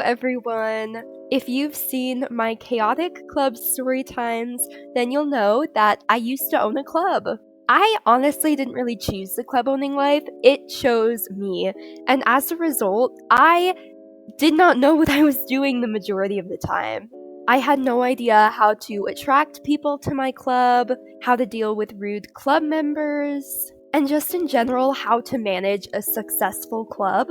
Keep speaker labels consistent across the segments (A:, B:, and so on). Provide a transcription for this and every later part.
A: everyone! If you've seen my chaotic club story times, then you'll know that I used to own a club. I honestly didn't really choose the club owning life, it chose me. And as a result, I did not know what I was doing the majority of the time. I had no idea how to attract people to my club, how to deal with rude club members, and just in general how to manage a successful club.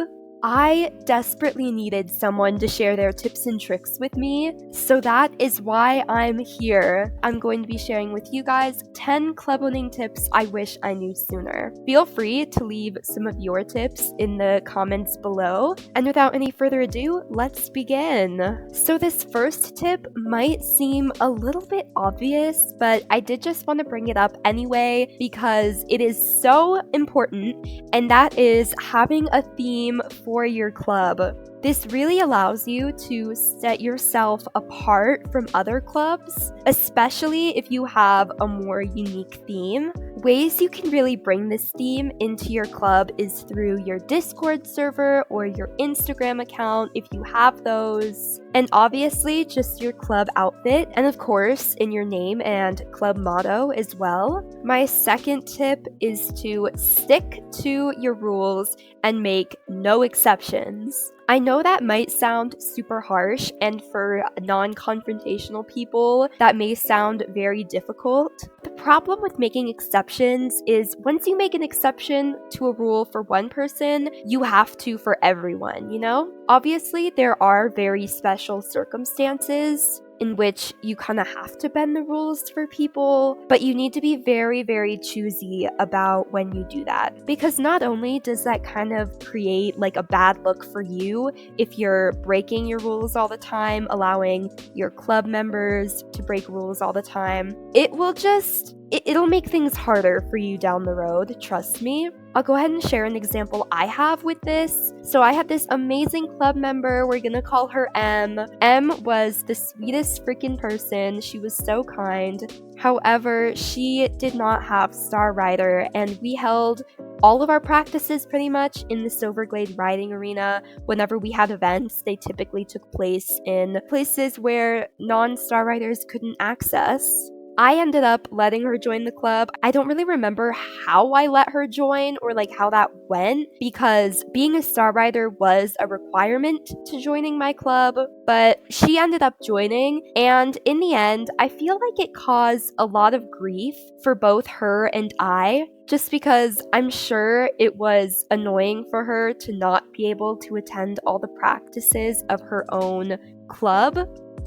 A: I desperately needed someone to share their tips and tricks with me, so that is why I'm here. I'm going to be sharing with you guys 10 club owning tips I wish I knew sooner. Feel free to leave some of your tips in the comments below, and without any further ado, let's begin. So this first tip might seem a little bit obvious, but I did just want to bring it up anyway because it is so important, and that is having a theme for your club. This really allows you to set yourself apart from other clubs, especially if you have a more unique theme. Ways you can really bring this theme into your club is through your Discord server or your Instagram account if you have those, and obviously just your club outfit, and of course in your name and club motto as well. My second tip is to stick to your rules and make no exceptions. I know that might sound super harsh, and for non-confrontational people, that may sound very difficult. The problem with making exceptions is once you make an exception to a rule for one person, you have to for everyone, you know? Obviously, there are very special circumstances in which you kind of have to bend the rules for people, but you need to be very, very choosy about when you do that. Because not only does that kind of create like a bad look for you if you're breaking your rules all the time, allowing your club members to break rules all the time, it'll make things harder for you down the road, trust me. I'll go ahead and share an example I have with this. So I had this amazing club member, we're gonna call her M. M was the sweetest freaking person, she was so kind. However, she did not have Star Rider, and we held all of our practices pretty much in the Silverglade riding arena. Whenever we had events, they typically took place in places where non-Star Riders couldn't access. I ended up letting her join the club. I don't really remember how I let her join or like how that went, because being a Star Rider was a requirement to joining my club, but she ended up joining, and in the end, I feel like it caused a lot of grief for both her and I, just because I'm sure it was annoying for her to not be able to attend all the practices of her own club.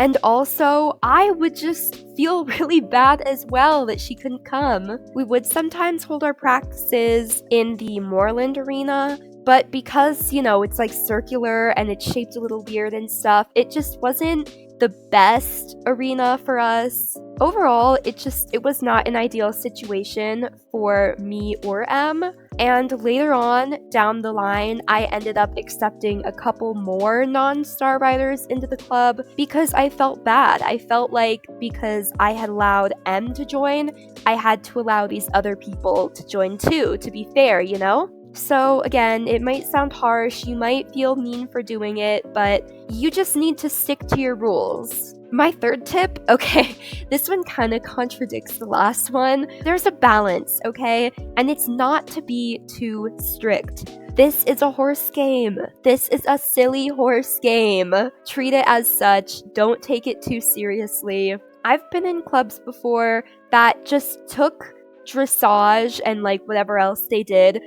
A: And also, I would just feel really bad as well that she couldn't come. We would sometimes hold our practices in the Moreland Arena, but because, you know, it's like circular and it's shaped a little weird and stuff, it just wasn't the best arena for us. Overall, it was not an ideal situation for me or M. And later on down the line, I ended up accepting a couple more non-Star Riders into the club because I felt bad. I felt like because I had allowed M to join, I had to allow these other people to join too, to be fair, you know? So again, it might sound harsh, you might feel mean for doing it, but you just need to stick to your rules. My third tip, okay, this one kind of contradicts the last one. There's a balance, okay? And it's not to be too strict. This is a horse game. This is a silly horse game. Treat it as such. Don't take it too seriously. I've been in clubs before that just took dressage and like whatever else they did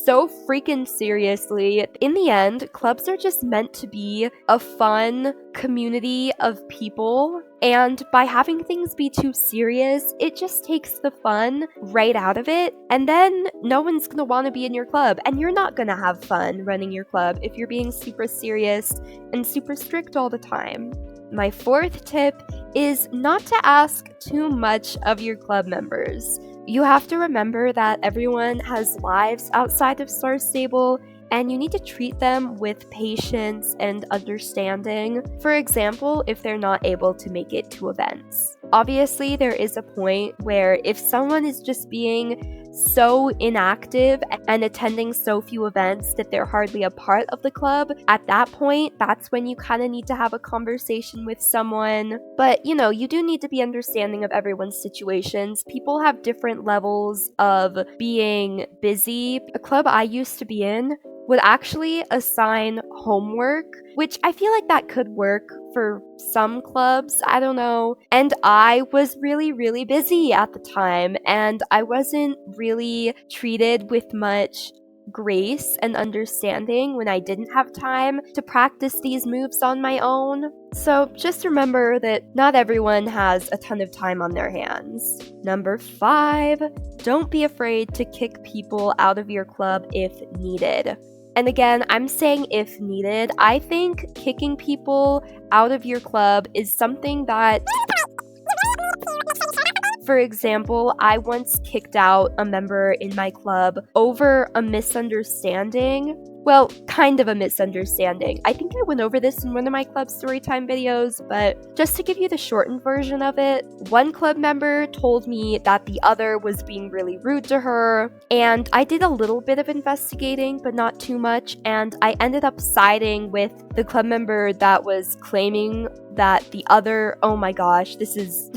A: so freaking seriously. In the end, clubs are just meant to be a fun community of people, and by having things be too serious, it just takes the fun right out of it, and then no one's gonna want to be in your club, and you're not gonna have fun running your club if you're being super serious and super strict all the time. My fourth tip is not to ask too much of your club members. You have to remember that everyone has lives outside of Star Stable, and you need to treat them with patience and understanding. For example, if they're not able to make it to events. Obviously, there is a point where if someone is just being so inactive and attending so few events that they're hardly a part of the club, at that point, that's when you kind of need to have a conversation with someone. But, you do need to be understanding of everyone's situations. People have different levels of being busy. A club I used to be in would actually assign homework, which I feel like that could work for some clubs, I don't know. And I was really, really busy at the time, and I wasn't really treated with much grace and understanding when I didn't have time to practice these moves on my own. So just remember that not everyone has a ton of time on their hands. Number 5, don't be afraid to kick people out of your club if needed. And again, I'm saying if needed. I think kicking people out of your club is something that, for example, I once kicked out a member in my club over a misunderstanding. Well, kind of a misunderstanding. I think I went over this in one of my club storytime videos, but just to give you the shortened version of it, one club member told me that the other was being really rude to her, and I did a little bit of investigating, but not too much, and I ended up siding with the club member that was claiming that the other, oh my gosh, this is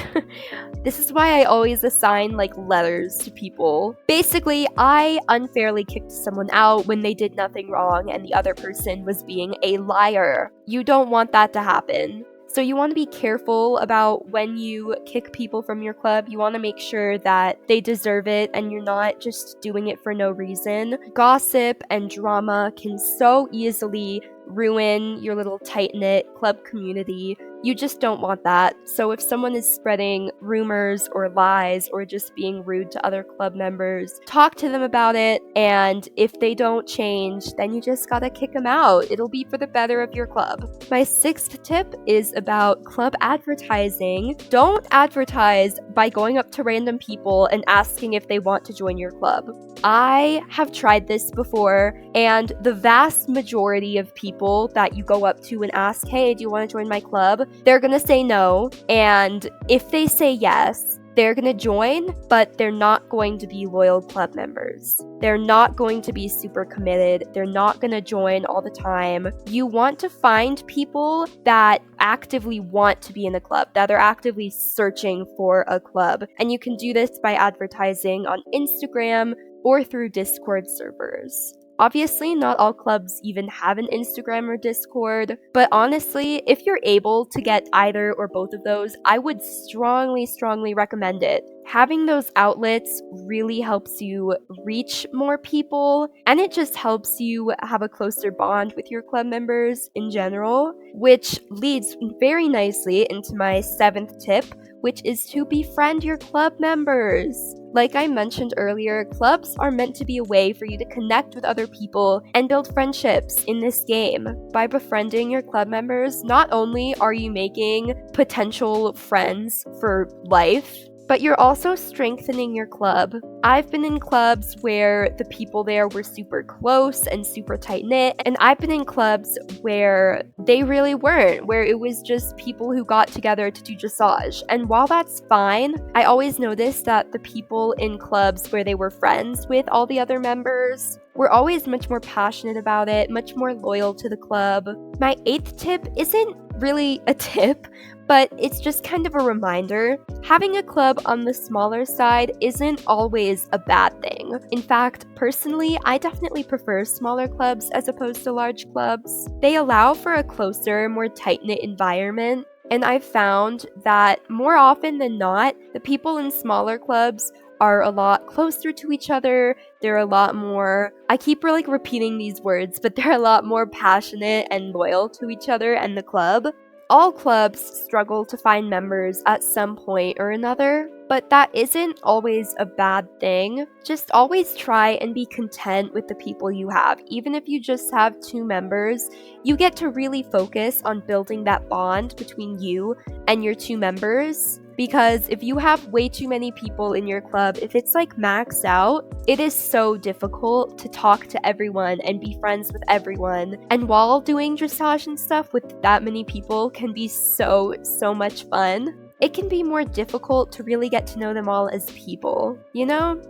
A: this is why I always assign letters to people. Basically, I unfairly kicked someone out when they did nothing wrong and the other person was being a liar. You don't want that to happen. So you want to be careful about when you kick people from your club. You want to make sure that they deserve it and you're not just doing it for no reason. Gossip and drama can so easily ruin your little tight-knit club community. You just don't want that. So if someone is spreading rumors or lies or just being rude to other club members, talk to them about it, and if they don't change, then you just gotta kick them out. It'll be for the better of your club. My 6th tip is about club advertising. Don't advertise by going up to random people and asking if they want to join your club. I have tried this before, and the vast majority of people that you go up to and ask, hey, do you want to join my club? They're gonna say no, and if they say yes, they're gonna join, but they're not going to be loyal club members. They're not going to be super committed. They're not gonna join all the time. You want to find people that actively want to be in a club, that are actively searching for a club. And you can do this by advertising on Instagram or through Discord servers. Obviously, not all clubs even have an Instagram or Discord, but honestly, if you're able to get either or both of those, I would strongly, strongly recommend it. Having those outlets really helps you reach more people, and it just helps you have a closer bond with your club members in general, which leads very nicely into my 7th tip, which is to befriend your club members. Like I mentioned earlier, clubs are meant to be a way for you to connect with other people and build friendships in this game. By befriending your club members, not only are you making potential friends for life, but you're also strengthening your club. I've been in clubs where the people there were super close and super tight-knit, and I've been in clubs where they really weren't, where it was just people who got together to do dressage. And while that's fine, I always noticed that the people in clubs where they were friends with all the other members were always much more passionate about it, much more loyal to the club. My 8th tip isn't really a tip, but it's just kind of a reminder. Having a club on the smaller side isn't always a bad thing. In fact, personally, I definitely prefer smaller clubs as opposed to large clubs. They allow for a closer, more tight-knit environment, and I've found that more often than not, the people in smaller clubs are a lot closer to each other. They're a lot more, I keep repeating these words, but they're a lot more passionate and loyal to each other and the club. All clubs struggle to find members at some point or another, but that isn't always a bad thing. Just always try and be content with the people you have. Even if you just have 2 members, you get to really focus on building that bond between you and your 2 members. Because if you have way too many people in your club, if it's maxed out, it is so difficult to talk to everyone and be friends with everyone. And while doing dressage and stuff with that many people can be so much fun. it can be more difficult to really get to know them all as people, you know?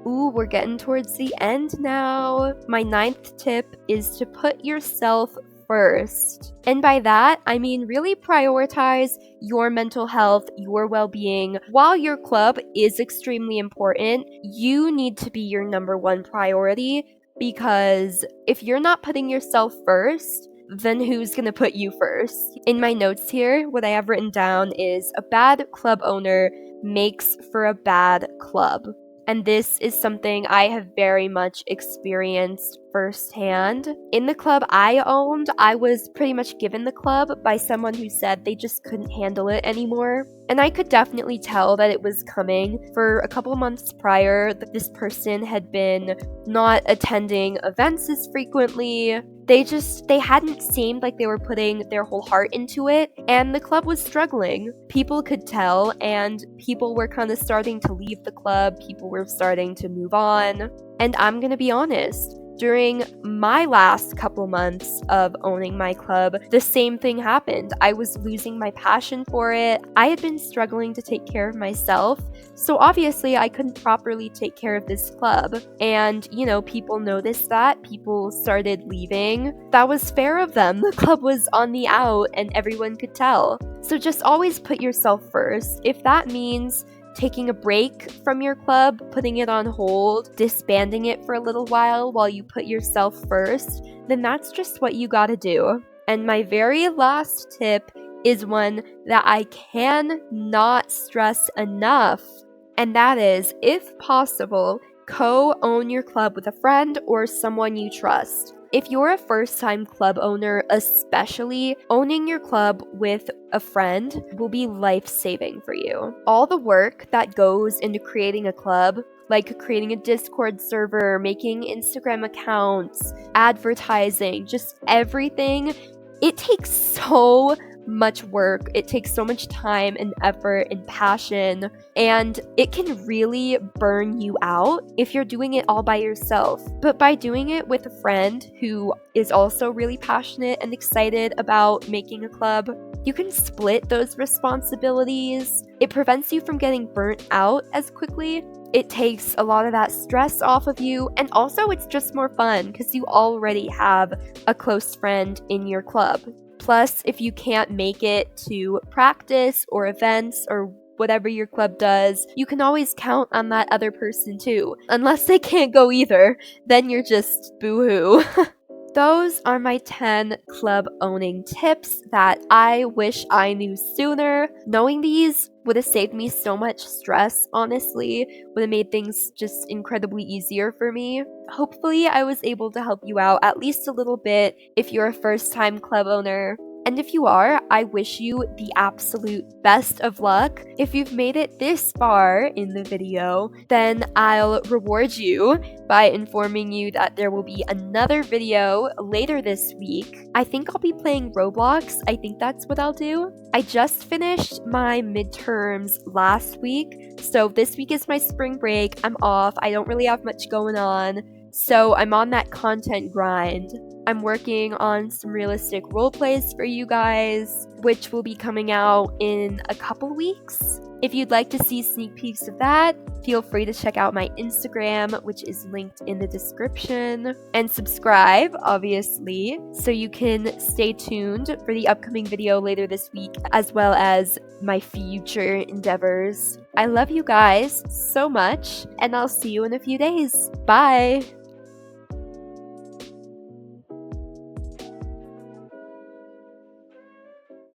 A: Ooh, we're getting towards the end now. My 9th tip is to put yourself first. And by that, I mean really prioritize your mental health, your well-being. While your club is extremely important, you need to be your number one priority, because if you're not putting yourself first, then who's gonna put you first? In my notes here, what I have written down is a bad club owner makes for a bad club. And this is something I have very much experienced firsthand. In the club I owned, I was pretty much given the club by someone who said they just couldn't handle it anymore. And I could definitely tell that it was coming. For a couple months prior, this person had been not attending events as frequently. They hadn't seemed like they were putting their whole heart into it, and the club was struggling. People could tell, and people were kind of starting to leave the club, people were starting to move on. And I'm gonna be honest, during my last couple months of owning my club, the same thing happened. I was losing my passion for it. I had been struggling to take care of myself, so obviously I couldn't properly take care of this club. And, you know, people noticed that. People started leaving. That was fair of them. The club was on the out and everyone could tell. So just always put yourself first. If that means taking a break from your club, putting it on hold, disbanding it for a little while you put yourself first, then that's just what you gotta do. And my very last tip is one that I cannot stress enough, and that is, if possible, co-own your club with a friend or someone you trust. If you're a first-time club owner, especially, owning your club with a friend will be life-saving for you. All the work that goes into creating a club, like creating a Discord server, making Instagram accounts, advertising, just everything, it takes so much work. It takes so much time and effort and passion, and it can really burn you out if you're doing it all by yourself. But by doing it with a friend who is also really passionate and excited about making a club, you can split those responsibilities. It prevents you from getting burnt out as quickly. It takes a lot of that stress off of you, and also it's just more fun because you already have a close friend in your club. Plus, if you can't make it to practice or events or whatever your club does, you can always count on that other person too. Unless they can't go either, then you're just boo-hoo. Those are my 10 club owning tips that I wish I knew sooner. Knowing these would have saved me so much stress, honestly. Would have made things just incredibly easier for me. Hopefully, I was able to help you out at least a little bit if you're a first-time club owner. And if you are, I wish you the absolute best of luck. If you've made it this far in the video, then I'll reward you by informing you that there will be another video later this week. I think I'll be playing Roblox. I think that's what I'll do. I just finished my midterms last week, so this week is my spring break. I'm off. I don't really have much going on, so I'm on that content grind. I'm working on some realistic role plays for you guys, which will be coming out in a couple weeks. If you'd like to see sneak peeks of that, feel free to check out my Instagram, which is linked in the description, and subscribe, obviously, so you can stay tuned for the upcoming video later this week, as well as my future endeavors. I love you guys so much, and I'll see you in a few days. Bye!